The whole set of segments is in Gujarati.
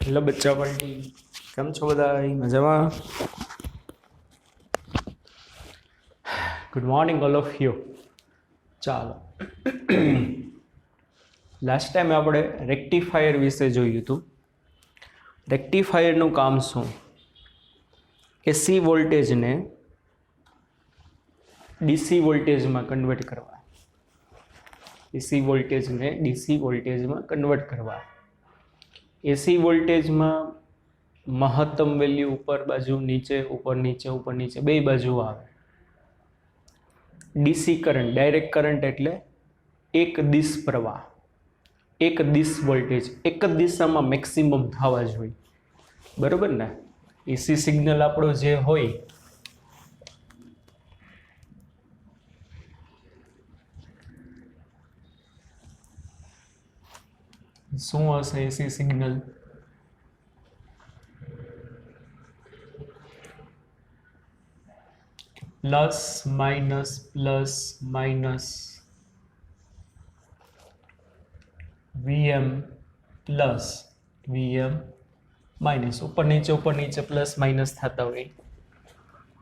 હેલો બચ્ચા પાર્ટી, કેમ છો બધા? મજામાં? Good morning all of you. ચાલો, લાસ્ટ ટાઈમ આપણે રેક્ટિફાયર વિશે જોયું હતું. રેક્ટિફાયરનું કામ શું? એસી વોલ્ટેજને ડીસી વોલ્ટેજમાં કન્વર્ટ કરવા. એસી વોલ્ટેજને ડીસી વોલ્ટેજમાં કન્વર્ટ કરવા. એસી વોલ્ટેજમાં મહત્તમ વેલ્યુ ઉપર બાજુ, નીચે, ઉપર નીચે, ઉપર નીચે બે બાજુ આવે. ડીસી કરંટ, ડાયરેક્ટ કરંટ એટલે એક દિશ પ્રવાહ, એક દિશ વોલ્ટેજ, એક જ દિશામાં મેક્સિમમ થવા જોઈએ. બરોબર ને? એસી સિગ્નલ આપણો જે હોય શું હશે? AC signal plus minus VM plus VM minus, ઉપર નીચે પ્લસ માઇનસ થતા હોય.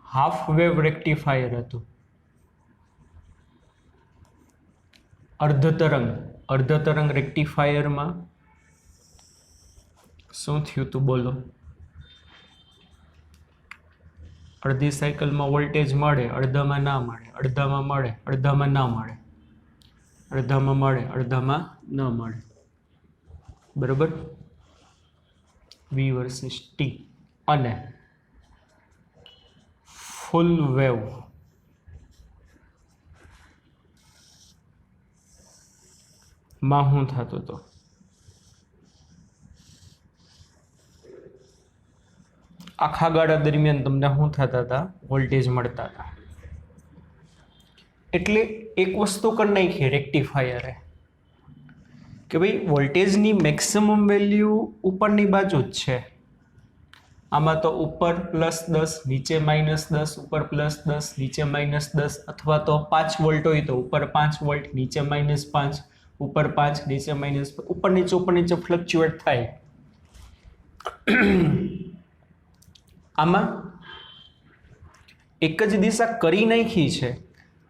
હાફ વેવ રેક્ટિફાયર હતું. અર્ધ તરંગ રેક્ટિફાયરમાં શું થયું હતું બોલો? અડધી સાયકલમાં વોલ્ટેજ મળે, અડધામાં ના મળે, અડધામાં મળે, અડધામાં ના મળે, અડધામાં મળે, અડધામાં ન મળે. બરોબર? વી વર્સિસ ટી. અને ફૂલ વેવ માં શું થતું હતું? આખા ગાળા દરમિયાન તમને શું થતા હતા? વોલ્ટેજ મળતા હતા. એટલે એક વસ્તુ કરી નાખીએ રેક્ટિફાયરે કે ભાઈ વોલ્ટેજની મેક્સિમમ વેલ્યુ ઉપરની બાજુ જ છે. આમાં તો ઉપર +10, નીચે -10, ઉપર +10, નીચે -10, અથવા તો 5 વોલ્ટ હોય તો ઉપર 5 વોલ્ટ, નીચે -5, ઉપર 5, નીચે -5, ઉપર નીચે ફ્લક્ચ્યુએટ થાય. આમાં એક જ દિશા કરી નાખી છે,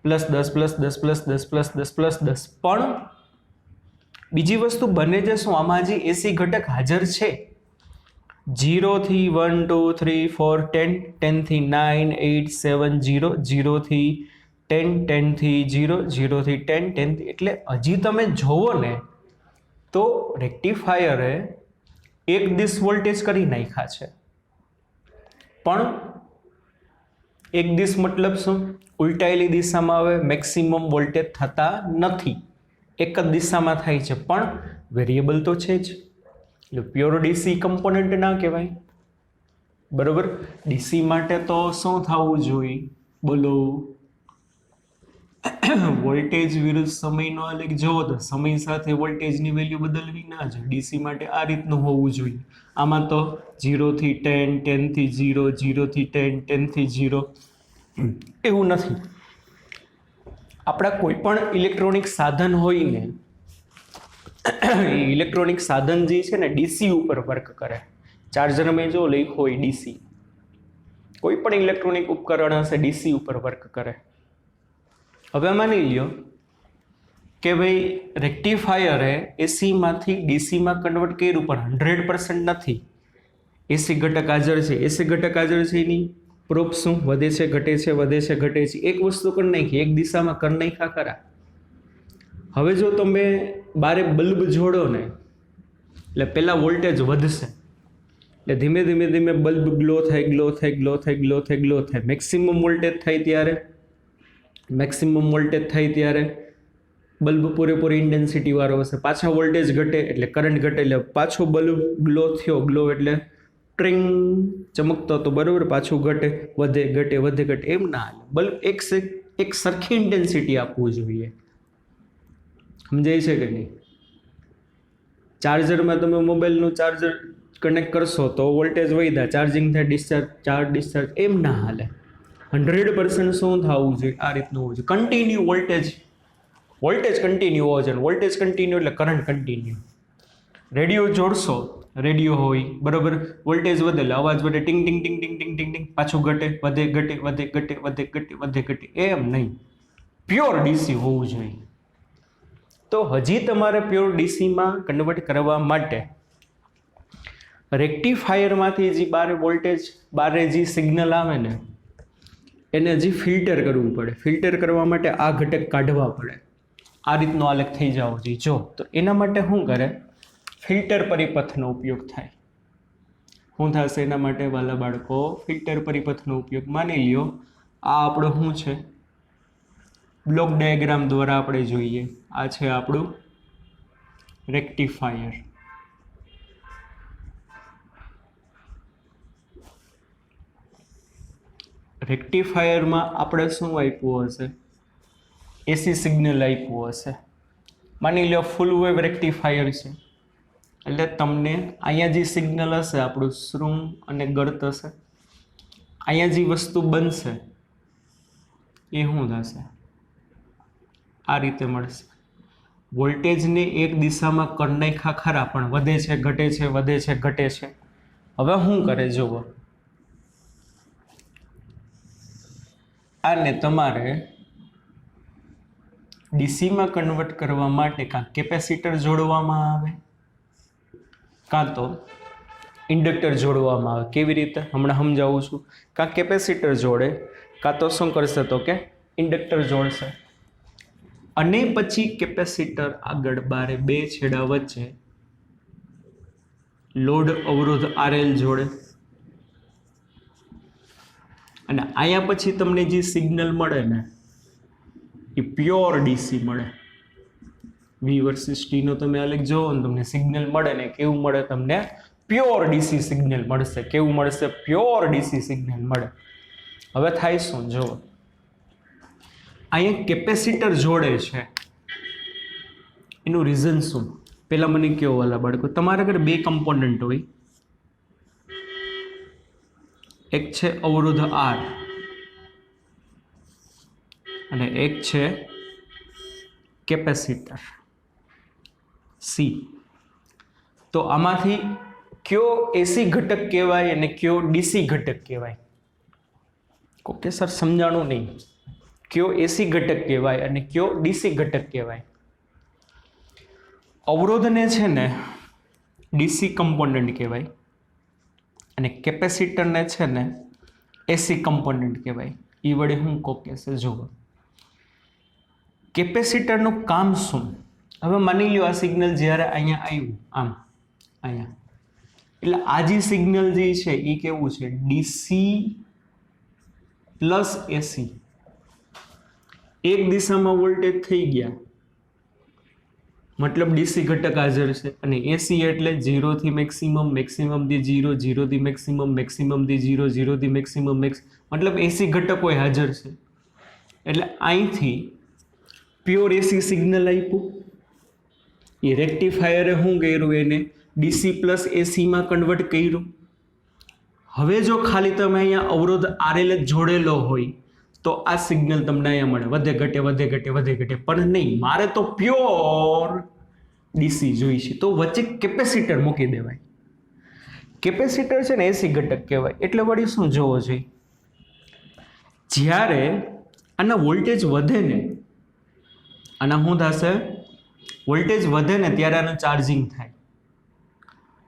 +10, +10, +10, +10, +10. પણ બીજી વસ્તુ બને છે શું? આમાં હજી એસી ઘટક હાજર છે. 0 થી 1 2 3 4 10, 10 થી 9 8 7 0, 0 થી 10, 10 થી 0, 0 થી 10, 10 થી. એટલે હજી તમે જોવો ને તો રેક્ટિફાયરે એક દિશ વોલ્ટેજ કરી નાખ્યા છે. પણ એક દિશ મતલબ શું? ઉલટાયેલી દિશામાં હવે મેક્સિમમ વોલ્ટેજ થતા નથી, એક જ દિશામાં થાય છે. પણ વેરિયેબલ તો છે જ, એટલે પ્યોર ડીસી કમ્પોનન્ટ ના કહેવાય. બરોબર? ડીસી માટે તો શું થવું જોઈએ બોલો? વોલ્ટેજ વિરુદ્ધ સમયનો આલેખ જોવો તો સમય સાથે વોલ્ટેજની વેલ્યુ બદલવી ના જોઈએ. ડીસી માટે આ રીતનું હોવું જોઈએ. આમાં તો 0 થી 10, 10 થી 0, 0 થી 10, 10 થી 0 એવું નથી. આપણા કોઈ પણ ઇલેક્ટ્રોનિક સાધન હોય ને, ઇલેક્ટ્રોનિક સાધન જે છે ને ડીસી ઉપર વર્ક કરે. ચાર્જરમાં જો લખ્યું હોય ડીસી, કોઈ પણ ઇલેક્ટ્રોનિક ઉપકરણ હશે ડીસી ઉપર વર્ક કરે. હવે માની લ્યો કે ભાઈ રેક્ટિફાયરે એસીમાંથી ડીસીમાં કન્વર્ટ કર્યું, પણ 100% નથી. એસી ઘટક હાજર છે. એસી ઘટક હાજર છે એની પ્રૂફ શું? વધે છે, ઘટે છે, વધે છે, ઘટે છે. એક વસ્તુ કરી નાખી, એક દિશામાં કરી નાખ્યા ખરા. હવે જો તમે બારે બલ્બ જોડો ને, એટલે પહેલા વોલ્ટેજ વધશે, એટલે ધીમે ધીમે બલ્બ ગ્લો થાય. મેક્સિમમ વોલ્ટેજ થાય ત્યારે બલ્બ પૂરેપૂરી ઇન્ટેન્સિટી વાળો હશે. પાછા વોલ્ટેજ ઘટે એટલે કરંટ ઘટે, એટલે પાછો બલ્બ ગ્લો થયો. ગ્લો એટલે ટ્રિંગ ચમકતો હતો. બરોબર? પાછું ઘટે, વધે, એમ ના હાલે. બલ્બ એક સરખી ઇન્ટેન્સિટી આપવું જોઈએ. સમજાય છે કે નહીં? ચાર્જરમાં તમે મોબાઈલનું ચાર્જર કનેક્ટ કરશો તો વોલ્ટેજ વધ્યા, ચાર્જિંગ થાય, ડિસ્ચાર્જ, એમ ના હાલે. 100% શું થવું જોઈએ? આ રીતનું હોવું જોઈએ. કન્ટિન્યુ વોલ્ટેજ કન્ટિન્યુ હોવો જોઈએ. વોલ્ટેજ કન્ટિન્યુ એટલે કરંટ કન્ટિન્યુ. રેડિયો જોડશો રેડિયો હોય બરોબર, વોલ્ટેજ વધે એટલે અવાજ વધે, ટિંગ ટિંગ ટિંગ ટિંગ ટિંગ ટિંગ ટિંગ, પાછું ઘટે, વધે ઘટે વધે ઘટે વધે ઘટે વધે ઘટે, એમ નહીં, પ્યોર ડીસી હોવું જોઈએ. તો હજી તમારે પ્યોર ડીસીમાં કન્વર્ટ કરવા માટે રેક્ટિફાયરમાંથી જે બારે જે સિગ્નલ આવે ને એને હજી ફિલ્ટર કરવું પડે. ફિલ્ટર કરવા માટે આ ઘટક કાઢવા પડે. આ રીતનો આલેખ થઈ જવો જોઈએ. જો તો એના માટે શું કરે, ફિલ્ટર પરિપથનો ઉપયોગ થાય. શું થશે એના માટે વાલા બાળકો? ફિલ્ટર પરિપથનો ઉપયોગ. માની લ્યો આ આપણો શું છે, બ્લોક ડાયાગ્રામ દ્વારા આપણે જોઈએ, આ છે આપણું રેક્ટિફાયર. રેક્ટિફાયરમાં આપણે શું આપ્યું હશે? એસી સિગ્નલ આપ્યું હશે. માની લો ફૂલ વેવ રેક્ટિફાયર છે, એટલે તમને અહીંયા જે સિગ્નલ હશે આપણું શ્રુમ અને ગર્ત હશે, અહીંયા જે વસ્તુ બનશે એ શું થશે? આ રીતે મળશે. વોલ્ટેજને એક દિશામાં કરી નાખ્યા ખરા, પણ વધે છે ઘટે છે, વધે છે ઘટે છે. હવે શું કરે જુઓ, આને તમારે ડીસીમાં કન્વર્ટ કરવા માટે કાં કેપેસિટર જોડવામાં આવે, કાં તો ઇન્ડક્ટર જોડવામાં આવે. કેવી રીતે હમણાં સમજાવું છું. કાં કેપેસિટર જોડે, કાં તો શું કરશે તો કે ઇન્ડક્ટર જોડશે, અને પછી કેપેસિટર આગળ બારે બે છેડા વચ્ચે લોડ અવરોધ RL જોડે, અને અહીંયા પછી તમને જે સિગ્નલ મળે ને એ પ્યોર ડીસી મળે. V વર્સિસ T નો તમે આલેખ જોવો ને, તમને સિગ્નલ મળે ને કેવું મળે? તમને પ્યોર ડીસી સિગ્નલ મળશે. કેવું મળશે? પ્યોર ડીસી સિગ્નલ મળે. હવે થાય શું જુઓ, અહીંયા કેપેસિટર જોડે છે, એનું રીઝન શું? પેલા મને કહો વાલા બાળકો, તમારા ઘરે બે કમ્પોનન્ટ હોય, એક છે અવરોધ R અને એક છે કેપેસિટર C. તો આમાંથી કયો એસી ઘટક કહેવાય અને કયો ડીસી ઘટક કહેવાય? ઓકે સર, સમજાણું નહીં. કયો એસી ઘટક કહેવાય અને કયો ડીસી ઘટક કહેવાય? અવરોધને છે ને ડીસી કમ્પોનન્ટ કહેવાય, અને કેપેસિટરને છે ને એસી કમ્પોનન્ટ કહેવાય. એ વડે હું કહું કહેશે જુઓ, કેપેસિટરનું કામ શું? હવે માની લો આ સિગ્નલ જ્યારે અહીંયા આવ્યું, આમ અહીંયા, એટલે આ જે સિગ્નલ જે છે એ કેવું છે? ડીસી પ્લસ એસી. એક દિશામાં વોલ્ટેજ થઈ ગયા, મતલબ ડીસી ઘટક હાજર છે, અને એસી એટલે 0 થી મેક્સિમમ, મેક્સિમમ થી 0, 0 થી મેક્સિમમ, મેક્સિમમ થી 0, 0 થી મેક્સિમમ, મતલબ એસી ઘટકો હાજર છે. એટલે અહીંથી પ્યોર એસી સિગ્નલ આપ્યું. એ રેક્ટિફાયરે શું કર્યું? એને ડીસી પ્લસ એસીમાં કન્વર્ટ કર્યું. હવે જો ખાલી તમે અહીંયા અવરોધ RL જ જોડેલો હોય તો આ સિગ્નલ તમને અહીંયા મળે, વધે ઘટે વધે ઘટે વધે ઘટે. પણ નહીં, મારે તો પ્યોર ડીસી જોઈશે, તો વચ્ચે કેપેસિટર મૂકી દેવાય. કેપેસિટર છે ને એસી ઘટક કહેવાય. એટલે વળી શું જોવો જોઈએ, જ્યારે આના વોલ્ટેજ વધે ને, આના શું થશે? વોલ્ટેજ વધે ને ત્યારે આનું ચાર્જિંગ થાય.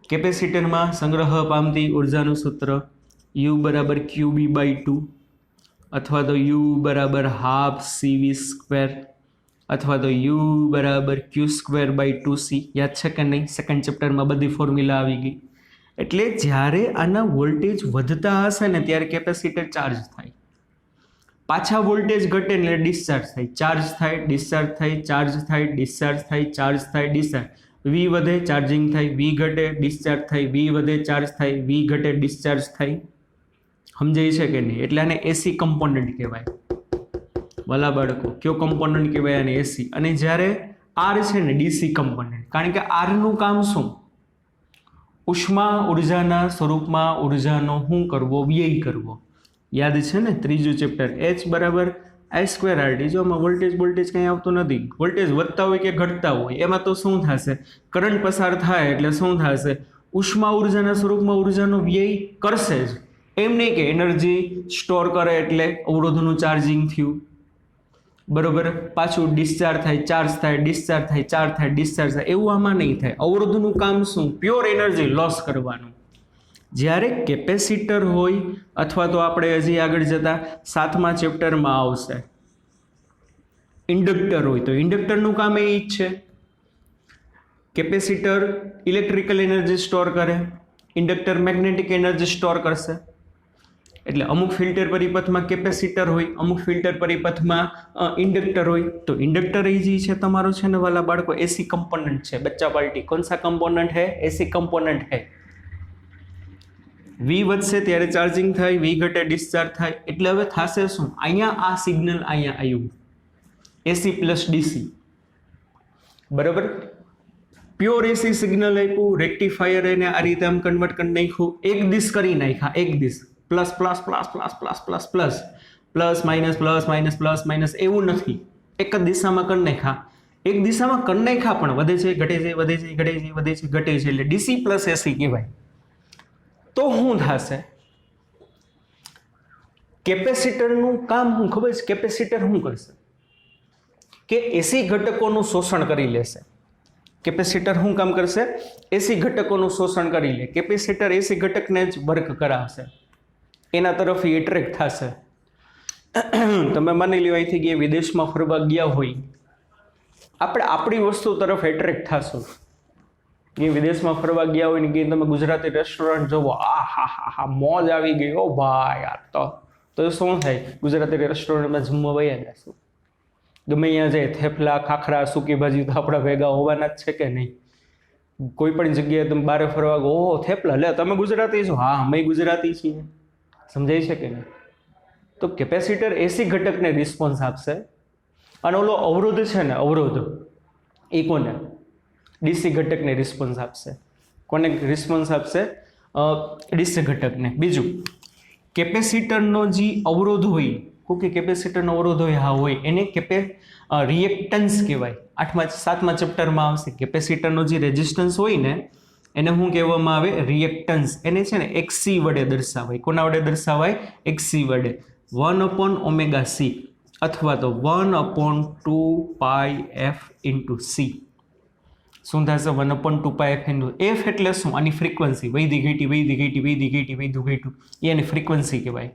કેપેસિટરમાં સંગ્રહ પામતી ઉર્જાનું સૂત્ર U બરાબર QB/2, અથવા તો U બરાબર હાફ CV², અથવા તો U બરાબર Q²/2C. યાદ છે કે નહીં? સેકન્ડ ચેપ્ટરમાં બધી ફોર્મ્યુલા આવી ગઈ. એટલે જ્યારે આના વોલ્ટેજ વધતા હશે ને ત્યારે કેપેસિટર ચાર્જ થાય, પાછા વોલ્ટેજ ઘટે એટલે ડિસ્ચાર્જ થાય, ચાર્જ થાય, ડિસ્ચાર્જ થાય, ચાર્જ થાય, ડિસ્ચાર્જ થાય, ચાર્જ થાય, ડિસ્ચાર્જ. V વધે ચાર્જિંગ થાય, V ઘટે ડિસ્ચાર્જ થાય, V વધે ચાર્જ થાય, V ઘટે ડિસ્ચાર્જ થાય. સમજાય છે કે નહીં? એટલે આને એસી કમ્પોનન્ટ કહેવાય વાલા બાળકો. કયો કમ્પોનન્ટ કહેવાય? આને એસી. અને જ્યારે R છે ને ડીસી કમ્પોનન્ટ. કારણ કે R નું કામ શું? ઉષ્મા ઉર્જાના સ્વરૂપમાં ઉર્જાનો શું કરવો? વ્યય કરવો. યાદ છે ને ત્રીજું ચેપ્ટર, H બરાબર I²RT. જો આમાં વોલ્ટેજ કંઈ આવતું નથી. વોલ્ટેજ વધતા હોય કે ઘટતા હોય, એમાં તો શું થશે? કરંટ પસાર થાય એટલે શું થશે? ઉષ્મા ઉર્જાના સ્વરૂપમાં ઉર્જાનો વ્યય કરશે જ, એમ નહીં કે એનર્જી સ્ટોર કરે એટલે અવરોધનું ચાર્જિંગ થયું, બરોબર, પાછું ડિસ્ચાર્જ થાય, ચાર્જ થાય, ડિસ્ચાર્જ થાય, ચાર્જ થાય, ડિસ્ચાર્જ થાય, એવું આમાં નહીં થાય. અવરોધનું કામ શું? પ્યોર એનર્જી લોસ કરવાનું. જ્યારે કેપેસિટર હોય અથવા તો આપણે હજી આગળ જતા 7મા ચેપ્ટરમાં આવશે ઇન્ડક્ટર હોય, તો ઇન્ડક્ટરનું કામ એ જ છે. કેપેસિટર ઇલેક્ટ્રિકલ એનર્જી સ્ટોર કરે, ઇન્ડક્ટર મેગ્નેટિક એનર્જી સ્ટોર કરશે. એટલે અમુક ફિલ્ટર પરિપથમાં કેપેસિટર હોય, અમુક ફિલ્ટર પરિપથમાં ઇન્ડક્ટર હોય. તો ઇન્ડક્ટર એ જે છે તમારો છે ને વાલા બાળકો એસી कंपोनेंट છે. बच्चा पार्टी कौन सा कंपोनेंट है? एसी कंपोनेंट है. વી વધશે ત્યારે ચાર્જિંગ થાય, વી ઘટે ડિસ્ચાર્જ થાય. એટલે હવે થશે શું? અહીંયા આ સિગ્નલ અહીંયા આવ્યું એસી પ્લસ ડીસી, બરાબર. પ્યોર એસી સિગ્નલ આપ્યું, રેક્ટિફાયર એને આ રીતે આમ કન્વર્ટ કરી નાખ્યું, એક દિશ કરી નાખ્યા, એક દિશ plus plus plus plus plus plus plus plus minus plus minus plus minus એવું નથી, એક જ દિશામાં કરી નાખ્યા. એક દિશામાં કરી નાખ્યા પણ વધે છે, ઘટે છે, વધે છે, ઘટે છે, વધે છે, ઘટે છે, એટલે ડીસી પ્લસ એસી કહેવાય. તો શું થશે? કેપેસિટરનું કામ શું ખબર છે? કેપેસિટર શું કરશે કે એસી ઘટકોનું શોષણ કરી લેશે. કેપેસિટર શું કામ કરશે? એસી ઘટકોનું શોષણ કરી લે. કેપેસિટર એસી ઘટકને જ વર્ક કરાવશે, એના તરફ એટ્રેક્ટ થશે. તમે માની લો અહીંથી ગયા વિદેશમાં ફરવા ગયા હોય, આપણે આપણી વસ્તુ તરફ એટ્રેક્ટ થશું. કે વિદેશમાં ફરવા ગયા હોય ને કે તમે ગુજરાતી રેસ્ટોરન્ટ જોવો, આ હા હા હા મોજ આવી ગઈ હો ભાઈ. આ તો શું થાય? ગુજરાતી રેસ્ટોરન્ટમાં જમવા વયા જશું. ગમે અહીંયા જાય, થેપલા, ખાખરા, સૂકી ભાજી તો આપણા ભેગા હોવાના જ છે કે નહીં? કોઈ પણ જગ્યાએ તમે બહાર ફરવા ગો, ઓહો થેપલા, લે તમે ગુજરાતી છો? હા અમે ગુજરાતી છીએ. સમજાય છે કે નહીં? તો કેપેસિટર એસી ઘટકને રિસ્પોન્સ આપશે, અને ઓલો અવરોધ છે ને, અવરોધ એ કોને? ડીસી ઘટકને રિસ્પોન્સ આપશે. કોને રિસ્પોન્સ આપશે? ડીસી ઘટકને. બીજું, કેપેસિટરનો જે અવરોધ હોય, કે કેપેસિટરનો અવરોધ હોય, હા હોય, એને રિએક્ટન્સ કહેવાય. 7મા ચેપ્ટરમાં આવશે. કેપેસિટરનો જે રેઝિસ્ટન્સ હોય ને એને શું કહેવામાં આવે? રિએક્ટન્સ. એને છે ને એક્સી વડે દર્શાવાય. કોના વડે દર્શાવાય? એક્સી વડે. 1/ωc અથવા તો 1/2πf × c. શું થશે? 1/2πf × f એટલે શું? આની ફ્રીક્વન્સી વૈધી ઘટી વૈધી ઘટી વૈધી ઘટી વૈધું ઘટ્યું, એની ફ્રીક્વન્સી કહેવાય.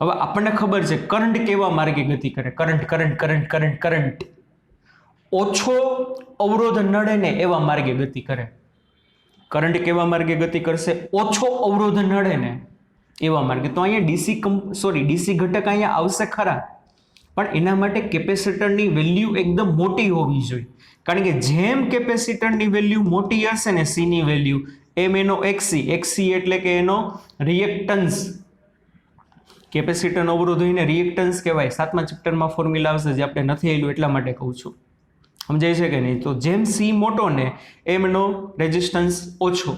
હવે આપણને ખબર છે કરંટ કેવા માર્ગે ગતિ કરે? Current current current current current ઓછો અવરોધ નડે ને એવા માર્ગે ગતિ કરે. કરંટ કેવા માર્ગે ગતિ કરશે? ઓછો અવરોધ નડે ને એવા માર્ગે. તો અહીંયા ડીસી ઘટક અહીંયા આવશે ખરા, પણ એના માટે કેપેસિટરની વેલ્યુ એકદમ મોટી હોવી જોઈએ. કારણ કે જેમ કેપેસિટરની વેલ્યુ મોટી હશે ને, સીની વેલ્યુ, એમ એનો એક્સી એટલે કે એનો રિએક્ટન્સ. કેપેસિટરનો અવરોધ હોઈને રિએક્ટન્સ કહેવાય. 7મા ચેપ્ટરમાં ફોર્મ્યુલા આવશે, જે આપણે નથી આવેલું એટલા માટે કહું છું. સમજાય છે કે નહીં? તો જેમ સી મોટો ને એમ એનો રેઝિસ્ટન્સ ઓછો,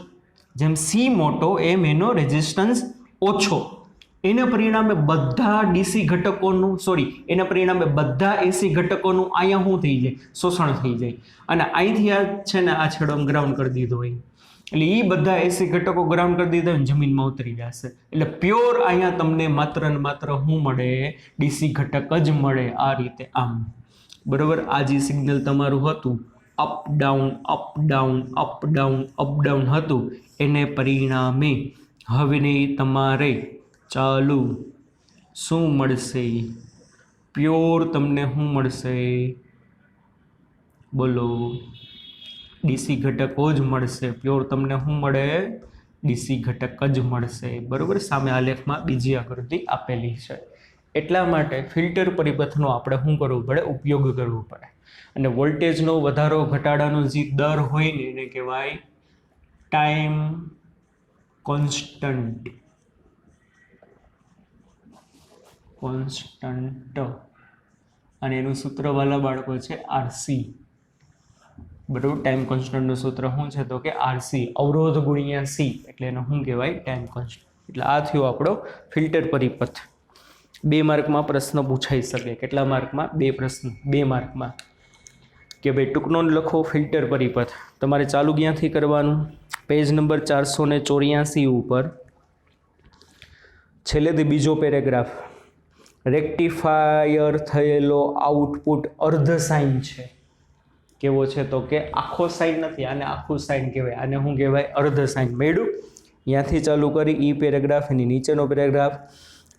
જેમ સી મોટો એમ એનો રેઝિસ્ટન્સ ઓછો. એના પરિણામે બધા ડીસી ઘટકોનું એના પરિણામે બધા એસી ઘટકોનું અહીંયા શું થઈ જાય? શોષણ થઈ જાય. અને અહીંથી આ છે ને આ છેડો ગ્રાઉન્ડ કરી દીધો હોય, એટલે એ બધા એસી ઘટકો ગ્રાઉન્ડ કરી દીધા હોય જમીનમાં ઉતરી જશે. એટલે પ્યોર અહીંયા તમને માત્ર ને માત્ર શું મળે? ડીસી ઘટક જ મળે. આ રીતે આમ, બરોબર. આ જે સિગ્નલ તમારું હતું up down up down up down up down હતું, એને પરિણામે હવે તમારે ચાલુ શું મળશે? પ્યોર તમને શું મળશે? બોલો? ડીસી ઘટકો જ મળશે. પ્યોર તમને શું મળે? ડીસી ઘટક જ મળશે, બરોબર. સામે આલેખમાં બીજી આકૃતિ આપેલી છે. એટલા માટે ફિલ્ટર પરિપથનો આપણે શું કરવું પડે? ઉપયોગ કરવો પડે. અને વોલ્ટેજનો વધારો ઘટાડાનો જે દર હોય ને એને કહેવાય ટાઈમ કોન્સ્ટન્ટ. અને એનું સૂત્ર વાલા બાળકો છે આરસી, બરોબર. ટાઈમ કોન્સ્ટન્ટનું સૂત્ર શું છે? તો કે આરસી, અવરોધ ગુણ્યા સી, એટલે એનો શું કહેવાય? Time constant. એટલે આ થયો આપણો ફિલ્ટર પરિપથ. 2 માર્કમાં પ્રશ્ન પૂછાઈ શકે. કેટલા માર્કમાં? 2 પ્રશ્ન 2 માર્કમાં. કે ભાઈ ટૂંકનો લખો ફિલ્ટર પરિપથ. તમારે ચાલુ ક્યાંથી કરવાનું? पेज नंबर 484 ऊपर छेल्लेथी बीजो पेरेग्राफ रेक्टिफायर थयेलो आउटपुट अर्ध साइन छे केवो छे तो के आखो साइन नथी आने आखुं साइन कहेवाय आने शुं कहेवाय अर्ध साइन मेळ्युं यांथी चालू करी ई पेरेग्राफ एनी नीचेनो पेरेग्राफ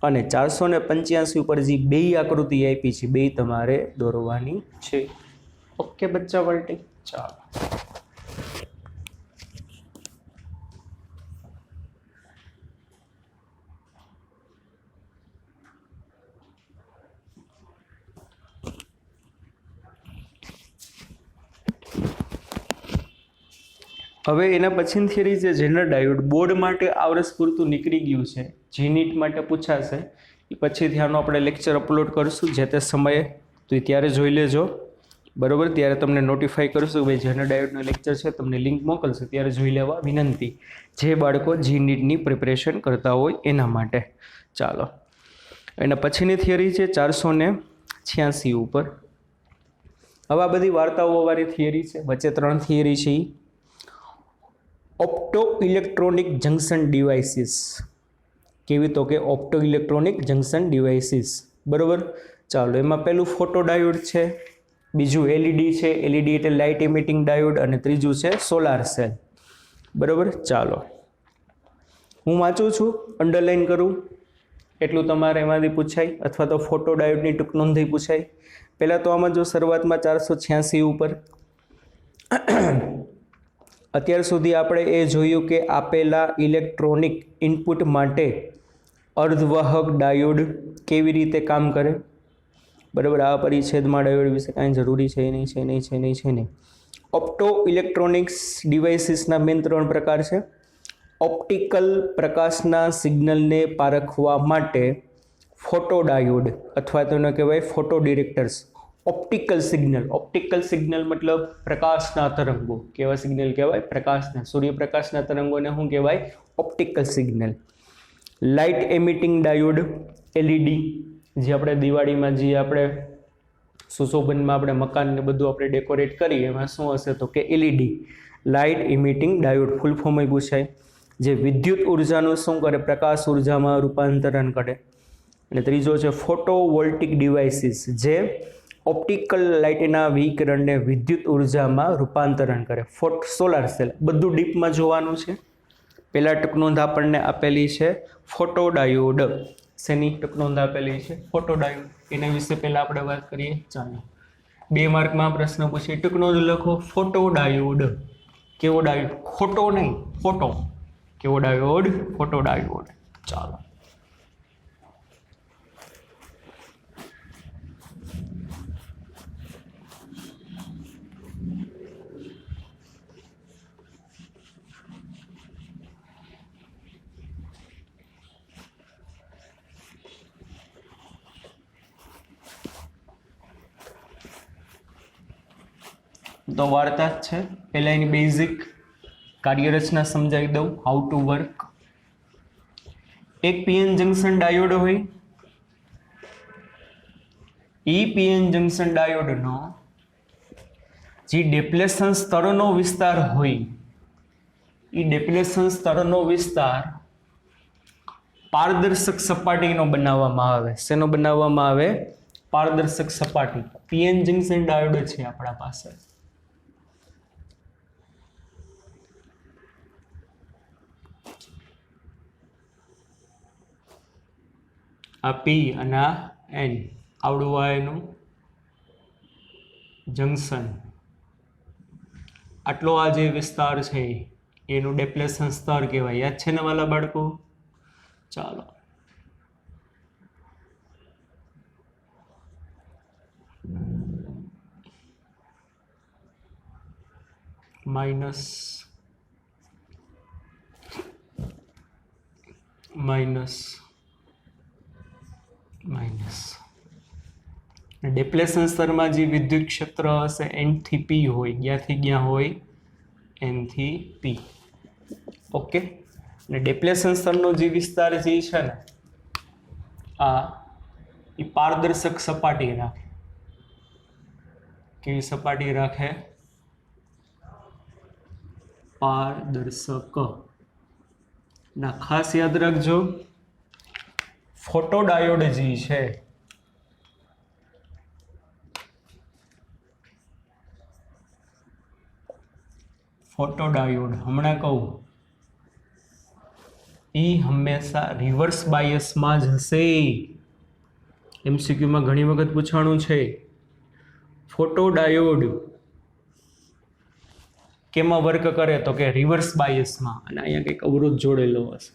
અને 485 ઉપર જે બે આકૃતિ આપી છે બે તમારે દોરવાની છે ઓકે બચ્ચા વલ્ટી ચાલો હવે એના પછીની થિયરી છે જનરલ ડાયોડ બોર્ડ માટે આવરસ પૂરતું નીકળી ગયું છે જીનીટ માટે પૂછાશે એ પછીથી આનો આપણે લેક્ચર અપલોડ કરીશું જે તે સમયે તો ત્યારે જોઈ લેજો બરાબર ત્યારે તમને નોટિફાઈ કરીશું કે ભાઈ જનરલ ડાયોડનો લેક્ચર છે તમને લિંક મોકલશે ત્યારે જોઈ લેવા વિનંતી જે બાળકો જીનીટની પ્રિપરેશન કરતા હોય એના માટે ચાલો એના પછીની થિયરી છે 486 ઉપર હવે આ બધી વાર્તાઓવાળી થિયરી છે વચ્ચે 3 થિયરી છે ऑप्टो इलेक्ट्रॉनिक जंक्शन डिवाइसिस केवी तो के ऑप्टो इलेक्ट्रॉनिक जंक्शन डिवाइसिस बराबर चालो एमां पहेलुं फोटो डायोड छे बीजू एलईडी छे एलईडी एटले लाइट एमिटिंग डायोड अने त्रीजू छे सोलार सेल बराबर चालो हूँ वाँचुं छुं अंडरलाइन करूँ एटलुं तमारे एमांथी पूछाय अथवा तो फोटो डायोडनी टूंक नोंधई पूछाय पहेला तो आमां जो शरूआतमां 486 उपर અત્યાર સુધી આપણે એ જોયું કે આપેલા ઇલેક્ટ્રોનિક ઇનપુટ માટે અર્ધવાહક ડાયોડ કેવી રીતે કામ કરે બરાબર આ પરિચ્છેદમાં ડાયોડ વિશે કાંઈ જરૂરી છે નહીં ઓપ્ટો ઇલેક્ટ્રોનિક્સ ડિવાઇસીસના મેઇન 3 પ્રકાર છે ઓપ્ટિકલ પ્રકાશના સિગ્નલને પારખવા માટે ફોટો ડાયોડ અથવા તેને કહેવાય ફોટો ડિટેક્ટર્સ ऑप्टिकल सिग्नल मतलब प्रकाशना तरंगो केवा सिग्नल कहवाय प्रकाशना सूर्यप्रकाशना तरंगों ने शुं कहेवाय optical signal light emitting diode LED जे आपणे दिवाळीमां जे आपणे सुशोभનમાં આપણે મકાનને બધું આપણે ડેકોરેટ કરીએ એમાં શું હશે તો કે LED light emitting diode full form માં પૂછાય જે વિદ્યુત ઉર્જાનું શું કરે પ્રકાશ ઉર્જામાં રૂપાંતરણ કરે અને ત્રીજો છે ફોટોવોલ્ટિક ડિવાઇસીસ જે ऑप्टिकल लाइटना विकिरण ने विद्युत ऊर्जा में रूपांतरण करे सोलार सेल बधु डीप में जोवानुं छे पहला टूंकनोंध आपणे आपेली छे फोटो डायोड सेनी टूंकनोंध आपेली छे फोटो डायोड एना विषे पहला आपणे वात करीए चालो 2 मार्क में प्रश्न पूछे टूंकनोंध लखो फोटो डायोड केवो डायोड खोटो नहीं फोटो केवो डायोड फोटो डायोड चालो तो वार्ता है पहला एनी बेसिक कार्यरचना समझाई दઉં हाउ टू वर्क एक पीएन जंक्शन डायोड होय ई पीएन जंक्शन डायोड नो जी डिप्लेशन स्तरनो विस्तार होय ई डिप्लेशन स्तरनो विस्तार पारदर्शक सपाटीनो बनाववामां आवे शेनो बनाववामां आवे पारदर्शक सपाटी पीएन जंक्शन डायोड छे आपणा पासे आ पी અને આ એન આવડું આ એનું જંક્શન આટલો આ જે વિસ્તાર છે એનું ડેપ્લેશન સ્તર કહેવાય યાદ છે ને વાલા બાળકો ચાલો માઇનસ માઇનસ माइनस डिप्लेशन स्तर में जी विद्युत क्षेत्र हशे एन थी पी होय क्या थी क्या होय एन थी पी ओके ने डिप्लेशन स्तर जी विस्तार जी है ने आ पारदर्शक सपाटी राखे केवी सपाटी राखे પારદર્શક ના ખાસ યાદ રાખજો ફોટોડાયોડ જે છે ફોટોડાયોડ હમણાં કહું એ હંમેશા રિવર્સ બાયસમાં જ હશે. એમસીક્યુમાં ઘણી વખત પૂછાણું છે ફોટોડાયોડ કેમાં વર્ક કરે તો કે રિવર્સ બાયસમાં, અને અહીંયા કંઈક અવરોધ જોડેલો હશે.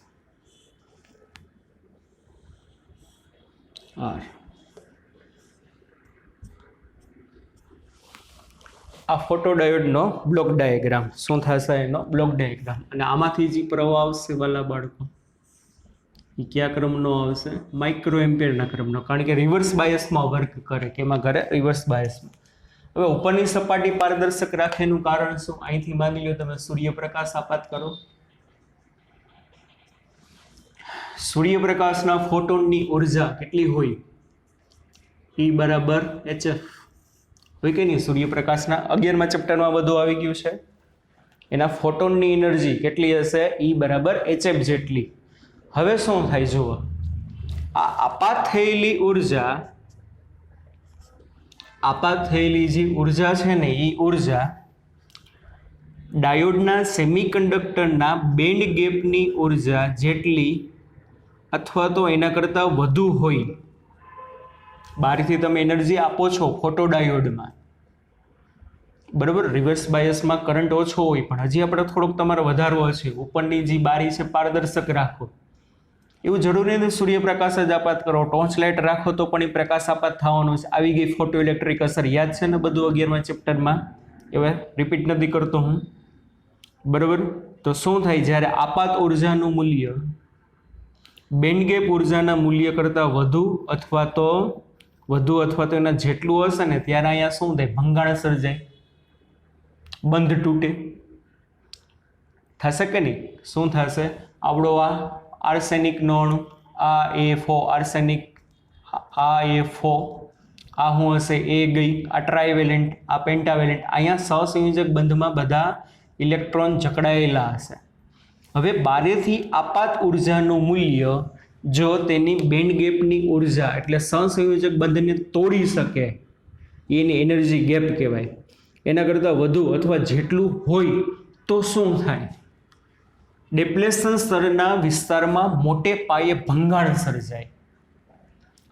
આ ફોટોડાયોડનો બ્લોક ડાયાગ્રામ શું થશે? એનો બ્લોક ડાયાગ્રામ. અને આમાંથી જે પ્રવાહ આવશે વાલા બાળકો એ કયા ક્રમનો આવશે? માઇક્રો એમ્પિયરના ક્રમનો, કારણ કે રિવર્સ બાયસમાં વર્ક કરે. કેમાં કરે? રિવર્સ બાયસમાં. હવે ઉપરની સપાટી પારદર્શક રાખે એનું કારણ શું? અહીંથી માની લો તમે સૂર્યપ્રકાશ આપાત કરો, સૂર્યપ્રકાશના ફોટોનની ઉર્જા કેટલી હોય? E બરાબર HF હોય કે નહીં? સૂર્યપ્રકાશના 11મા ચેપ્ટરમાં બધું આવી ગયું છે. એના ફોટોનની એનર્જી કેટલી હશે? E બરાબર HF જેટલી. હવે શું થાય જુઓ, આ આપાત થયેલી ઉર્જા, આપાત થયેલી જે ઉર્જા છે ને એ ઉર્જા ડાયોડના સેમિકન્ડક્ટરના બેન્ડ ગેપની ઉર્જા જેટલી અથવા તો એના કરતાં વધુ હોય. બહારથી તમે એનર્જી આપો છો ફોટોડાયોડમાં, બરાબર, રિવર્સ બાયસમાં કરંટ ઓછો હોય પણ હજી આપણે થોડોક તમારે વધારવો છે, ઉપરની જે બારી છે પારદર્શક રાખો. એવું જરૂરી નથી સૂર્યપ્રકાશ જ આપાત કરો, ટોર્ચ લાઇટ રાખો તો પણ એ પ્રકાશ આપાત થવાનો છે. આવી ગઈ ફોટો ઇલેક્ટ્રિક અસર, યાદ છે ને બધું 11મા ચેપ્ટરમાં, હવે રિપીટ નથી કરતો હું, બરાબર. તો શું થાય? જ્યારે આપાત ઉર્જાનું મૂલ્ય બેન્ડ ગેપ ઉર્જાના મૂલ્ય કરતાં વધુ અથવા તો એના જેટલું હશે ને ત્યારે અહીંયા શું થાય? ભંગાણ સર્જાય, બંધ તૂટે. થશે કે નહીં? શું થશે? આવડો આ આર્સેનિકનો અણુ, આ AFO આર્સેનિક, આ AFO, આ શું હશે? એ ગઈ, આ ટ્રાયવેલેન્ટ, આ પેન્ટાવેલેન્ટ. અહીંયા સહસંયોજક બંધમાં બધા ઇલેક્ટ્રોન જકડાયેલા હશે. હવે બારેથી આપાત ઉર્જાનું મૂલ્ય જો તેની બેન્ડ ગેપની ઉર્જા એટલે સહસંયોજક બંધને તોડી શકે, એની એનર્જી ગેપ કહેવાય, એના કરતાં વધુ અથવા જેટલું હોય તો શું થાય? ડેપ્લેશન સ્તરના વિસ્તારમાં મોટે પાયે ભંગાણ સર્જાય.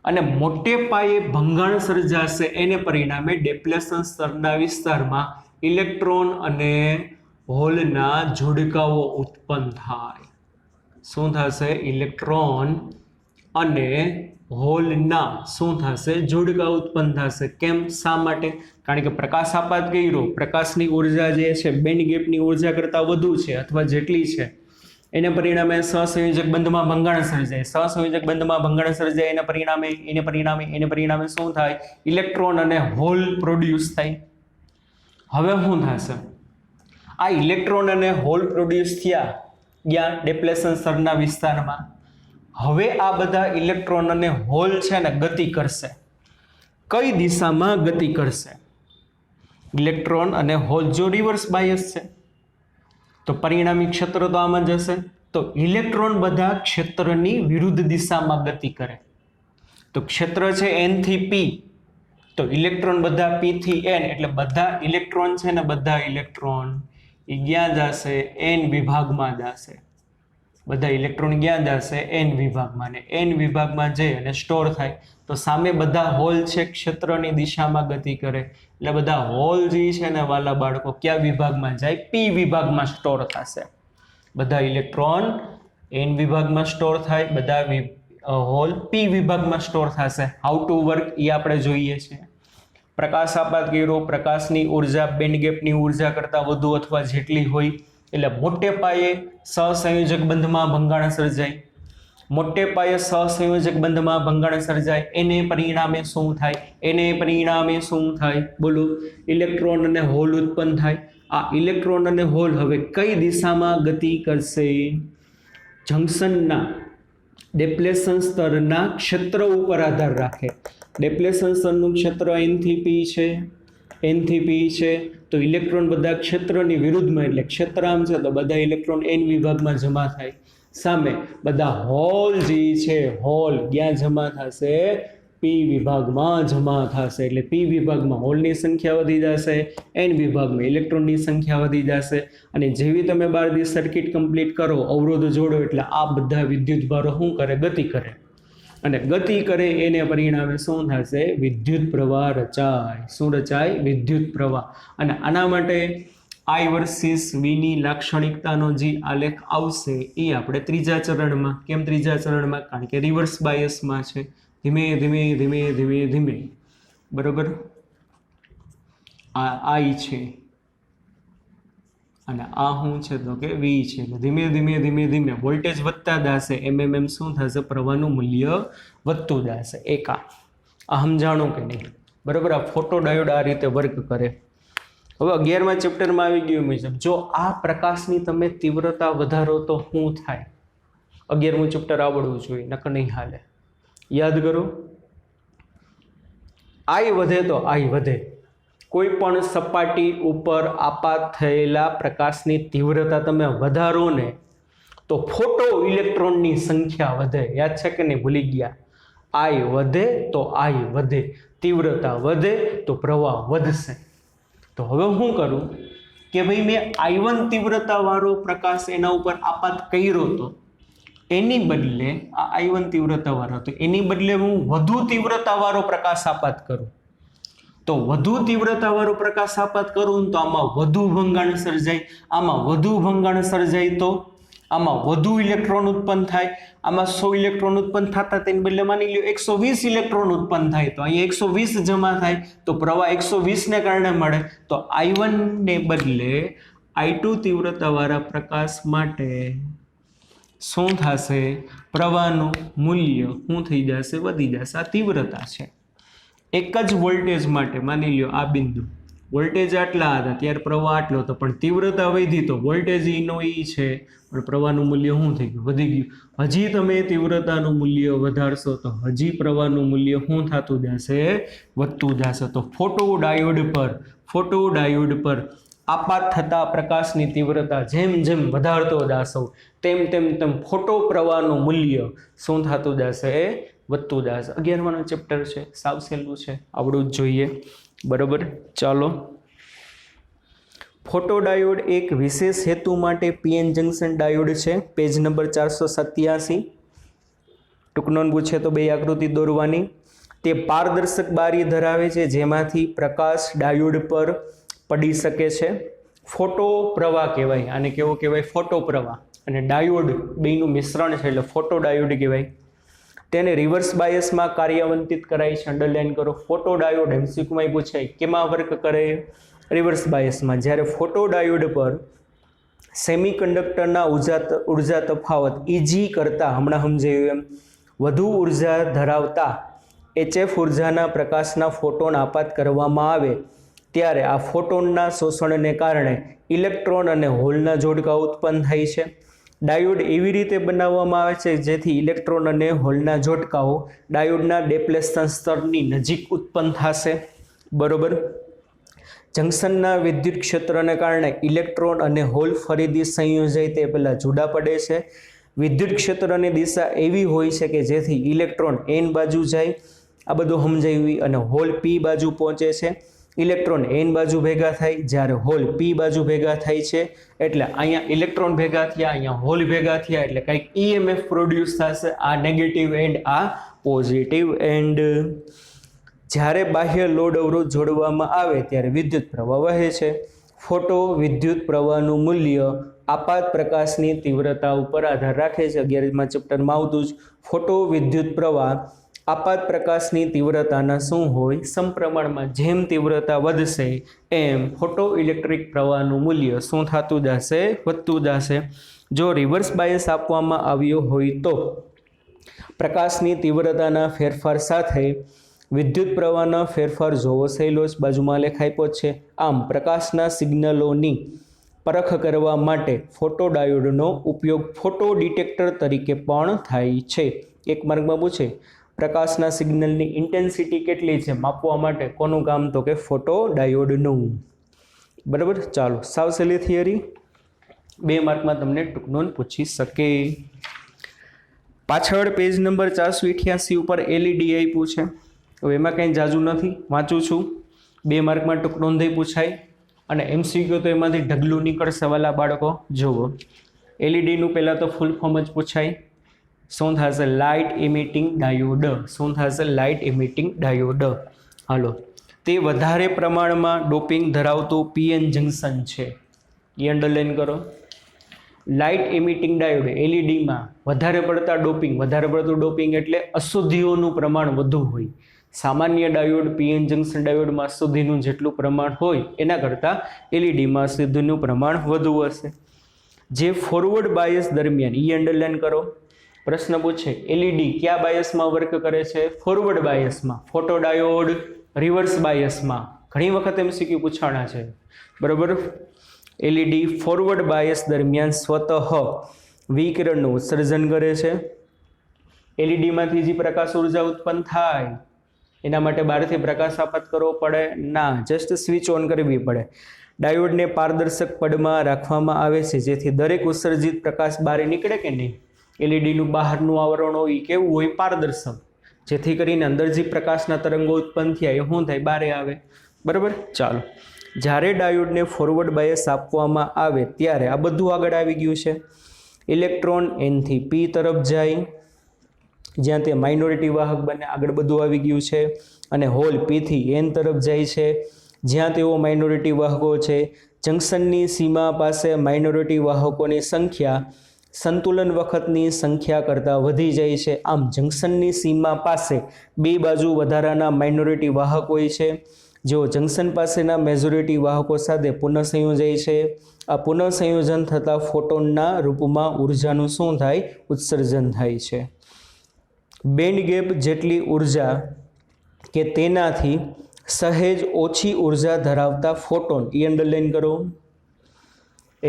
અને મોટે પાયે ભંગાણ સર્જાશે એને પરિણામે ડેપ્લેશન સ્તરના વિસ્તારમાં ઇલેક્ટ્રોન અને હોલના જોડકાઓ ઉત્પન્ન થાય. શું થશે? ઇલેક્ટ્રોન અને હોલના શું થશે? જોડકાઓ ઉત્પન્ન થશે. કેમ? શા માટે? કારણ કે પ્રકાશ આપાત કર્યો, પ્રકાશની ઉર્જા જે છે બેન્ડ ગેપની ઉર્જા કરતાં વધુ છે અથવા જેટલી છે, એને પરિણામે સહસંયોજક બંધમાં ભંગાણ સર્જાય. સહસંયોજક બંધમાં ભંગાણ સર્જાય એને પરિણામે શું થાય? ઇલેક્ટ્રોન અને હોલ પ્રોડ્યુસ થાય. હવે શું થશે? આ ઇલેક્ટ્રોન અને હોલ પ્રોડ્યુસ થયા ગયા ડેપ્લેશન સ્તરના વિસ્તારમાં. હવે આ બધા ઇલેક્ટ્રોન અને હોલ છે ને ગતિ કરશે. કઈ દિશામાં ગતિ કરશે? ઇલેક્ટ્રોન અને હોલ જો રિવર્સ બાયસ છે તો પરિણામી ક્ષેત્ર તો આમ જ હશે. તો ઇલેક્ટ્રોન બધા ક્ષેત્રની વિરુદ્ધ દિશામાં ગતિ કરે. તો ક્ષેત્ર છે N થી P, તો ઇલેક્ટ્રોન બધા P થી N, એટલે બધા ઇલેક્ટ્રોન છે ને બધા ઇલેક્ટ્રોન એ ક્યાં જશે? N વિભાગમાં જશે. બધા ઇલેક્ટ્રોન ક્યાં જશે? N વિભાગમાં. ને N વિભાગમાં જઈ અને સ્ટોર થાય. તો સામે બધા હોલ છે ક્ષેત્રની દિશામાં ગતિ કરે, એટલે બધા હોલ જે છે ને વાલા બાળકો કયા વિભાગમાં જાય? P વિભાગમાં સ્ટોર થશે. બધા ઇલેક્ટ્રોન N વિભાગમાં સ્ટોર થાય, બધા હોલ P વિભાગમાં સ્ટોર થશે. હાઉ ટુ વર્ક એ આપણે જોઈએ છીએ. પ્રકાશ આપાત કર્યો, પ્રકાશની ઉર્જા બેન્ડ ગેપની ઉર્જા કરતાં વધુ અથવા જેટલી હોય એટલે મોટે પાયે સહસંયોજક બંધમાં ભંગાણ સર્જાય. મોટે પાયે સહસંયોજક બંધમાં ભંગાણ સર્જાય એને પરિણામે શું થાય? બોલો, ઇલેક્ટ્રોન અને હોલ ઉત્પન્ન થાય. આ ઇલેક્ટ્રોન અને હોલ હવે કઈ દિશામાં ગતિ કરશે? જંકશનના ડેપ્લેશન સ્તરના ક્ષેત્ર ઉપર આધાર રાખે. ડેપ્લેશન સ્તરનું ક્ષેત્ર N થી P છે, એન થી પી છે તો ઇલેક્ટ્રોન બધા ક્ષેત્રની વિરુદ્ધમાં, એટલે ક્ષેત્ર આમ છે તો બધા ઇલેક્ટ્રોન એન વિભાગમાં જમા થાય. સામે બધા હોલ જે છે હોલ ક્યાં જમા થશે? પી વિભાગમાં જમા થશે. એટલે પી વિભાગમાં હોલની સંખ્યા વધી જશે, એન વિભાગમાં ઇલેક્ટ્રોનની સંખ્યા વધી જશે. અને જેવી તમે 12 સર્કિટ કમ્પ્લીટ કરો, અવરોધ જોડો, એટલે આ બધા વિદ્યુત ભારો શું કરે? ગતિ કરે. અને ગતિ કરે એને પરિણામે શું થશે? વિદ્યુત પ્રવાહ રચાય. શું રચાય? વિદ્યુત પ્રવાહ. અને આના માટે I વર્સિસ V ની લાક્ષણિકતાનો જે આલેખ આવશે એ આપણે ત્રીજા ચરણમાં. કેમ ત્રીજા ચરણમાં? કારણ કે રિવર્સ બાયસમાં છે. ધીમે ધીમે ધીમે ધીમે ધીમે, બરોબર, આ I છે અને આ શું છે? તો કે V છે. ધીમે ધીમે ધીમે ધીમે વોલ્ટેજ વધતા જશે, એમ શું થશે? પ્રવાહનું મૂલ્ય વધતું જશે. આ સમજાણું કે નહીં? બરોબર. આ ફોટો ડાયોડ આ રીતે વર્ક કરે. હવે 11મા ચેપ્ટરમાં આવી ગયું મુજબ, જો આ પ્રકાશની તમે તીવ્રતા વધારો તો શું થાય? 11મું ચેપ્ટર આવડવું જોઈએ, નકર નહીં હાલે. યાદ કરો, I વધે તો I વધે. કોઈ પણ સપાટી ઉપર આપાત થયેલા પ્રકાશની તીવ્રતા તમે વધારો ને તો ફોટો ઇલેક્ટ્રોનની સંખ્યા વધે. યાદ છે કે નહીં? ભૂલી ગયા? I વધે તો I વધે, તીવ્રતા વધે તો પ્રવાહ વધશે. તો હવે હું કરું કે ભાઈ મેં I1 તીવ્રતા વાળો પ્રકાશ એના ઉપર આપાત કર્યો તો એની બદલે આ I1 તીવ્રતા વાળો હતો, એની બદલે હું વધુ તીવ્રતા વાળો પ્રકાશ આપાત કરું. તો વધુ તીવ્રતા વાળો પ્રકાશ આપાત કરું તો આમાં વધુ ભંગાણ સર્જાય. આમાં વધુ ભંગાણ સર્જાય તો આમાં વધુ ઇલેક્ટ્રોન ઉત્પન્ન થાય. આમાં 100 ઇલેક્ટ્રોન ઉત્પન્ન થતા તેની બદલે માની લ્યો 120 ઇલેક્ટ્રોન ઉત્પન્ન થાય. તો અહીંયા 120 જમા થાય તો પ્રવાહ 120 ને કારણે મળે. તો I1 ને બદલે I2 તીવ્રતા વાળા પ્રકાશ માટે શું થશે? પ્રવાહનું મૂલ્ય શું થઈ જશે? વધી જશે. આ તીવ્રતા છે. એક જ વોલ્ટેજ માટે માની લ્યો આ બિંદુ વોલ્ટેજ આટલા હતા ત્યારે પ્રવાહ આટલો હતો, પણ તીવ્રતા વધી તો વોલ્ટેજ ઈનો ઈ છે પણ પ્રવાહનું મૂલ્ય શું થઈ ગયું? વધી ગયું. હજી તમે તીવ્રતાનું મૂલ્ય વધારશો તો હજી પ્રવાહનું મૂલ્ય શું થતું જશે? વધતું જશે. તો ફોટો ડાયોડ પર આપાત થતા પ્રકાશની તીવ્રતા જેમ જેમ વધારતો જાશો તેમ તેમ તેમ ફોટો પ્રવાહનું મૂલ્ય શું થતું જશે? વધતું જશે. 11માનું ચેપ્ટર છે, સાવ સહેલું છે, આવડું જ જોઈએ. બરોબર. ચાલો, ફોટો ડાયોડ એક વિશેષ હેતુ માટે પીએન જંકશન ડાયોડ છે. Page number 487. ટૂંક નોંધ પૂછે તો બે આકૃતિ દોરવાની. તે પારદર્શક બારી ધરાવે છે જેમાંથી પ્રકાશ ડાયોડ પર પડી શકે છે. ફોટો પ્રવાહ કહેવાય આને. કેવો કહેવાય? ફોટો પ્રવાહ. અને ડાયોડ બેનું મિશ્રણ છે એટલે ફોટો ડાયોડ કહેવાય. તેને રિવર્સ બાયસમાં કાર્યાન્વિત કરાય છે. અંડરલાઈન કરો. ફોટો ડાયોડ એમસીક્યુમાં પૂછાય કેમાં વર્ક કરે? રિવર્સ બાયસમાં. જ્યારે ફોટો ડાયોડ પર સેમિકન્ડક્ટરના ઉર્જા તફાવત EG કરતાં, હમણાં સમજાયું એમ, વધુ ઉર્જા ધરાવતા HF ઉર્જાના પ્રકાશના ફોટોન આપાત કરવામાં આવે ત્યારે આ ફોટોનના શોષણને કારણે ઇલેક્ટ્રોન અને હોલના જોડકા ઉત્પન્ન થાય છે. ડાયોડ એવી રીતે બનાવવામાં આવે છે જેથી ઇલેક્ટ્રોન અને હોલના જોડકાઓ ડાયોડના ડેપ્લેશન સ્તરની નજીક ઉત્પન્ન થશે. બરોબર. જંકશનના વિદ્યુત ક્ષેત્રને કારણે ઇલેક્ટ્રોન અને હોલ ફરીથી સંયોજાય તે પહેલાં જુદા પડે છે. વિદ્યુત ક્ષેત્રની દિશા એવી હોય છે કે જેથી ઇલેક્ટ્રોન N બાજુ જાય, આ બધું સમજાયું, અને હોલ P બાજુ પહોંચે છે. ઇલેક્ટ્રોન N બાજુ ભેગા થાય, જ્યારે હોલ P બાજુ ભેગા થાય છે. એટલે અહીંયા ઇલેક્ટ્રોન ભેગા થયા, અહીંયા હોલ ભેગા થયા, એટલે કંઈક EMF પ્રોડ્યુસ થશે. આ નેગેટિવ એન્ડ, આ પોઝિટિવ એન્ડ. જ્યારે બાહ્ય લોડ અવરોધ જોડવામાં આવે ત્યારે વિદ્યુત પ્રવાહ વહે છે. ફોટો વિદ્યુત પ્રવાહનું મૂલ્ય આપાત પ્રકાશની તીવ્રતા ઉપર આધાર રાખે છે. 11મા ચેપ્ટરમાં આવતું જ. ફોટો વિદ્યુત પ્રવાહ આપાત પ્રકાશની તીવ્રતાના શું હોય? સમપ્રમાણમાં. જેમ તીવ્રતા વધશે એમ ફોટો ઇલેક્ટ્રિક પ્રવાહનું મૂલ્ય શું થતું જશે? વધતું જશે. જો રિવર્સ બાયસ આપવામાં આવ્યો હોય તો પ્રકાશની તીવ્રતાના ફેરફાર સાથે વિદ્યુત પ્રવાહના ફેરફાર જોવો સહેલો જ. બાજુમાં લેખ આપ્યો છે. આમ પ્રકાશના સિગ્નલોની પરખ કરવા માટે ફોટો ડાયોડનો ઉપયોગ ફોટો ડિટેક્ટર તરીકે પણ થાય છે. એક માર્કમાં પૂછે પ્રકાશના સિગ્નલની ઇન્ટેન્સિટી કેટલી છે માપવા માટે કોનું કામ તો કે ફોટો ડાયોડનું. બરાબર. ચાલો, સાવ સહેલી થિયરી, 2 માર્કમાં તમને ટૂંકનોંધ પૂછી શકે. પાછળ પેજ નંબર 488 ઉપર એલઈડી આપ્યું છે. હવે એમાં કંઈ જાજુ નથી, વાંચું છું. 2 માર્કમાં ટૂંકનોંધ પૂછાય અને એમસીક્યુ તો એમાંથી ઢગલું નીકળશે વાલા બાળકો. જુઓ, એલઈડીનું પહેલાં તો ફૂલ ફોર્મ જ પૂછાય. શું થશે? Light emitting diode. શું થશે? Light emitting diode. હાલો, તે વધારે પ્રમાણમાં ડોપિંગ ધરાવતું પીએન જંકશન છે. એ અંડરલાઇન કરો. લાઇટ ઇમિટિંગ ડાયોડ એલઈડીમાં વધારે પડતું ડોપિંગ એટલે અશુદ્ધિઓનું પ્રમાણ વધુ હોય. સામાન્ય ડાયોડ પીએન જંકશન ડાયોડમાં અશુદ્ધિનું જેટલું પ્રમાણ હોય એના કરતાં એલઈડીમાં અશુદ્ધિનું પ્રમાણ વધુ હશે. જે ફોરવર્ડ બાયસ દરમિયાન, એ અંડરલાઇન કરો. પ્રશ્ન પૂછે એલઈડી કયા બાયસમાં વર્ક કરે છે? ફોરવર્ડ બાયસમાં. ફોટો ડાયોડ રિવર્સ બાયસમાં. ઘણી વખત એમસીક્યુ પૂછાણા છે. બરાબર. એલઈડી ફોરવર્ડ બાયસ દરમિયાન સ્વતઃ વિકિરણનું ઉત્સર્જન કરે છે. એલઈડીમાંથી જે પ્રકાશ ઉર્જા ઉત્પન્ન થાય એના માટે બહારથી પ્રકાશ આપાત કરવો પડે ના, જસ્ટ સ્વિચ ઓન કરવી પડે. ડાયોડને પારદર્શક પડમાં રાખવામાં આવે છે જેથી દરેક ઉત્સર્જિત પ્રકાશ બહાર નીકળે કે નહીં. એલઈડીનું બહારનું આવરણ હોય એ કેવું હોય? પારદર્શક, જેથી કરીને અંદર જે પ્રકાશના તરંગો ઉત્પન્ન થયા એ શું થાય? બહાર આવે. બરાબર. ચાલો, જ્યારે ડાયોડને ફોરવર્ડ બાયસ આપવામાં આવે ત્યારે આ બધું આગળ આવી ગયું છે. ઇલેક્ટ્રોન એનથી પી તરફ જાય જ્યાં તે માઇનોરિટી વાહક બને, આગળ બધું આવી ગયું છે. અને હોલ પીથી એન તરફ જાય છે જ્યાં તેઓ માઇનોરિટી વાહકો છે. જંકશનની સીમા પાસે માઇનોરિટી વાહકોની સંખ્યા સંતુલન વખતની સંખ્યા કરતાં વધી જાય છે. આમ જંકશનની સીમા પાસે બે બાજુ વધારાના માઇનોરિટી વાહક હોય છે જેઓ જંકશન પાસેના મેજોરિટી વાહકો સાથે પુનઃસંયોજાય છે. આ પુનઃસંયોજન થતાં ફોટોનના રૂપમાં ઉર્જાનું શું થાય? ઉત્સર્જન થાય છે. બેન્ડ ગેપ જેટલી ઉર્જા કે તેનાથી સહેજ ઓછી ઉર્જા ધરાવતા ફોટોન, એ અંડરલાઇન કરો.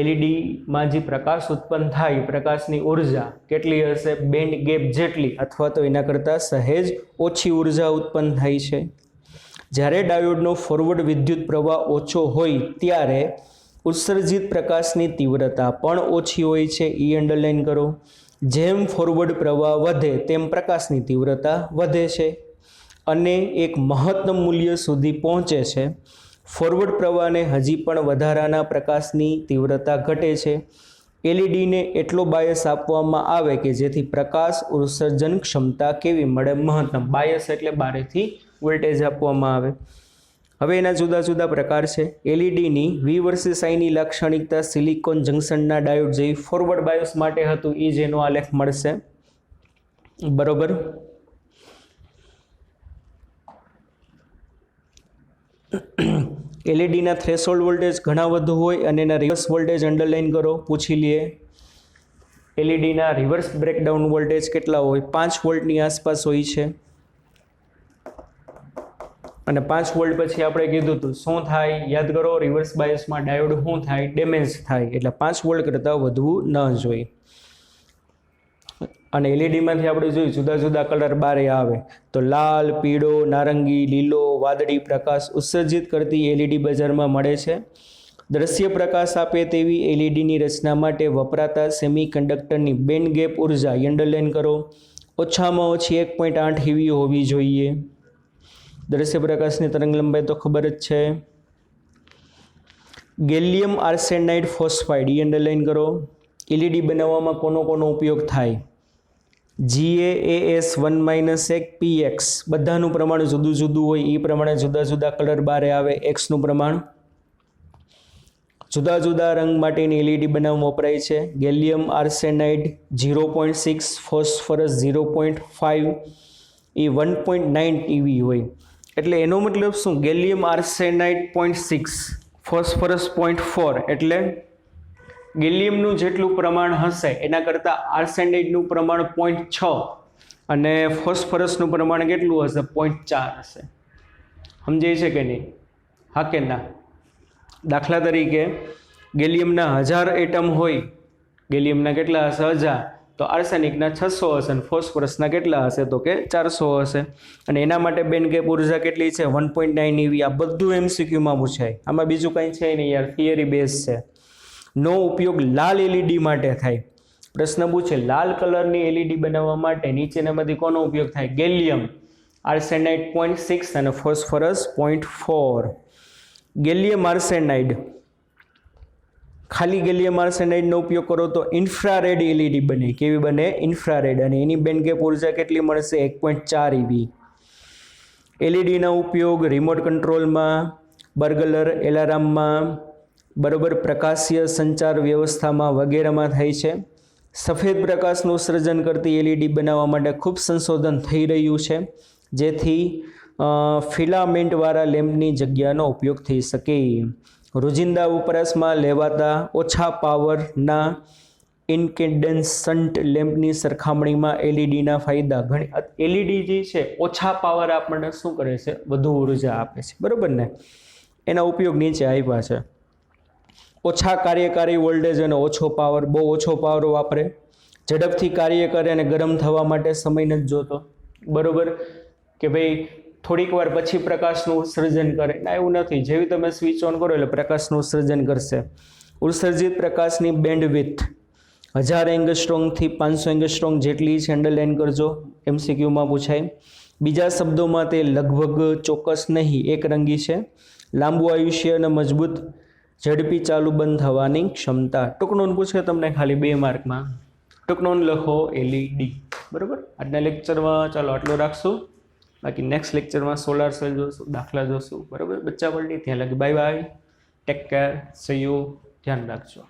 એલઈડીમાં જે પ્રકાશ ઉત્પન્ન થાય પ્રકાશની ઉર્જા કેટલી હશે? બેન્ડ ગેપ જેટલી અથવા તો એના કરતાં સહેજ ઓછી ઉર્જા ઉત્પન્ન થાય છે. જ્યારે ડાયોડનો ફોરવર્ડ વિદ્યુત પ્રવાહ ઓછો હોય ત્યારે ઉત્સર્જિત પ્રકાશની તીવ્રતા પણ ઓછી હોય છે. એ અંડરલાઇન કરો. જેમ ફોરવર્ડ પ્રવાહ વધે તેમ પ્રકાશની તીવ્રતા વધે છે અને એક મહત્તમ મૂલ્ય સુધી પહોંચે છે. ફોરવર્ડ પ્રવાહને હજી પણ વધારાના પ્રકાશની તીવ્રતા ઘટે છે. એલઈડીને એટલો બાયસ આપવામાં આવે કે જેથી પ્રકાશ ઉત્સર્જન ક્ષમતા કેવી મળે? મહત્તમ. બાયસ એટલે બારેથી વોલ્ટેજ આપવામાં આવે. હવે એના જુદા જુદા પ્રકાર છે. એલઈડીની V વર્સિસ Iની લાક્ષણિકતા સિલિકોન જંકશનના ડાયોડ જેવી ફોરવર્ડ બાયસ માટે હતું, એ જેનો આલેખ મળશે. બરોબર. એલઈડીના થ્રેશોલ્ડ વોલ્ટેજ ઘણા વધુ હોય અને એના રિવર્સ વોલ્ટેજ અંડરલાઇન કરો. પૂછી લઈએ એલઈડીના રિવર્સ બ્રેકડાઉન વોલ્ટેજ કેટલા હોય? 5 વોલ્ટની આસપાસ હોય છે. અને 5 વોલ્ટ પછી આપણે કીધું હતું શું થાય? યાદ કરો, રિવર્સ બાયસમાં ડાયોડ શું થાય? ડેમેજ થાય. એટલે 5 વોલ્ટ કરતાં વધવું ન જોઈએ. અને એલઈડીમાંથી આપણે જોયું જુદા જુદા કલર બારે આવે તો લાલ, પીળો, નારંગી, લીલો, વાદળી પ્રકાશ ઉત્સર્જિત કરતી એલઈડી બજારમાં મળે છે. દ્રશ્ય પ્રકાશ આપે તેવી એલઈડીની રચના માટે વપરાતા સેમિકન્ડક્ટરની બેન્ડ ગેપ ઉર્જા અંડરલાઇન કરો. ઓછામાં ઓછી 1.8 EV હોવી જોઈએ. દ્રશ્ય પ્રકાશની તરંગ લંબાઈ તો ખબર જ છે. ગેલિયમ આર્સેનાઇડ ફોસ્ફાઇડ, એ અંડરલાઇન કરો. એલઈડી બનાવવામાં કોનો ઉપયોગ થાય? GaAs1-1PX. બધાનું પ્રમાણ જુદું જુદું હોય, એ પ્રમાણે જુદા જુદા કલર બારે આવે. એક્સનું પ્રમાણ જુદા જુદા રંગ માટેની એલઈડી બનાવવામાં વપરાય છે. ગેલિયમ આર્સેનાઇડ 0.6, ફોસ્ફરસ 0.5, એ 1.9 EV હોય. એટલે એનો મતલબ શું? ગેલિયમ આર્સેનાઇડ 0.6, ફોસ્ફરસ 0.4, એટલે ગેલિયમનું જેટલું પ્રમાણ હશે એના કરતાં આર્સેનાઇડનું પ્રમાણ 0.6 અને ફોસ્ફરસનું પ્રમાણ કેટલું હશે? 0.4 હશે. સમજાય છે કે નહીં? હા કે ના? દાખલા તરીકે ગેલિયમના 1000 એટમ હોય, ગેલિયમના કેટલા હશે? 1000. તો તો આર્સેનિકના 600 હશે અને ફોસ્ફરસના કેટલા હશે તો કે 400 હશે. અને એના માટે બેન્ડ ગેપ ઉર્જા કેટલી છે 1.9 eV. આ બધું MCQમાં પૂછાય, આમાં બીજું કંઈ છે નહીં યાર, થિયરી બેઝ છે. નો ઉપયોગ લાલ LED માટે થાય. પ્રશ્ન પૂછે લાલ કલરની LED બનાવવા માટે નીચેનામાંથી કોનો ઉપયોગ થાય? ગેલિયમ આર્સેનાઇડ 0.6 અને ફોસ્ફરસ 0.4. ગેલિયમ આર્સેનાઇડ, ખાલી ગેલિયમ આર્સેનાઇડનો ઉપયોગ કરો તો ઇન્ફ્રારેડ LED બને. કેવી બને? ઇન્ફ્રારેડ. અને એની બેન્ડ ગેપ ઉર્જા કેટલી મળશે? 1.4 eV. LEDના ઉપયોગ રિમોટ કંટ્રોલમાં, બર્ગલર એલાર્મમાં, બરોબર, પ્રકાશીય સંચાર વ્યવસ્થામાં વગેરેમાં થાય છે. સફેદ પ્રકાશનું સર્જન કરતી LED બનાવવા માટે ખૂબ સંશોધન થઈ રહ્યું છે, જેથી ફિલામેન્ટવાળા લેમ્પની જગ્યાનો ઉપયોગ થઈ શકે. રોજિંદા વપરાશમાં લેવાતા ઓછા પાવરના ઇન્કેન્ડેસન્ટ લેમ્પની સરખામણીમાં LEDના ફાયદા ઘણી. LED જે છે ઓછા પાવર આપણને શું કરે છે? વધુ ઉર્જા આપે છે, બરાબર ને? એના ઉપયોગ નીચે આપ્યા છે. ઓછા કાર્યકારી વોલ્ટેજ અને ઓછો પાવર, બહુ ઓછો પાવર વાપરે, ઝડપથી કાર્ય કરે અને ગરમ થવા માટે સમય નથી જોતો, બરોબર? કે ભાઈ થોડીક વાર પછી પ્રકાશનું સર્જન કરે, ના એવું નથી. જેવી તમે સ્વિચ ઓન કરો એટલે પ્રકાશનું સર્જન કરશે. ઉત્સર્જિત પ્રકાશની બેન્ડવિડ્થ 1000 એંગસ્ટ્રોમથી 500 એંગસ્ટ્રોમ જેટલી છે, અંડરલાઇન કરજો, MCQમાં પૂછાય. બીજા શબ્દોમાં તે લગભગ ચોક્કસ નહીં, એકરંગી છે. લાંબુ આયુષ્ય અને મજબૂત ઝડપી ચાલુ બંધ થવાની ક્ષમતા. ટૂંકનોન પૂછે તમને ખાલી 2 માર્કમાં, ટૂંકનોન લખો LED, બરાબર? આજના લેક્ચરમાં ચાલો આટલું રાખશું, બાકી નેક્સ્ટ લેક્ચરમાં સોલાર સેલ જોશું, દાખલા જોશું, બરાબર? બચ્ચા પલટી. ત્યાં લગી bye bye, take care, C you, ધ્યાન રાખજો.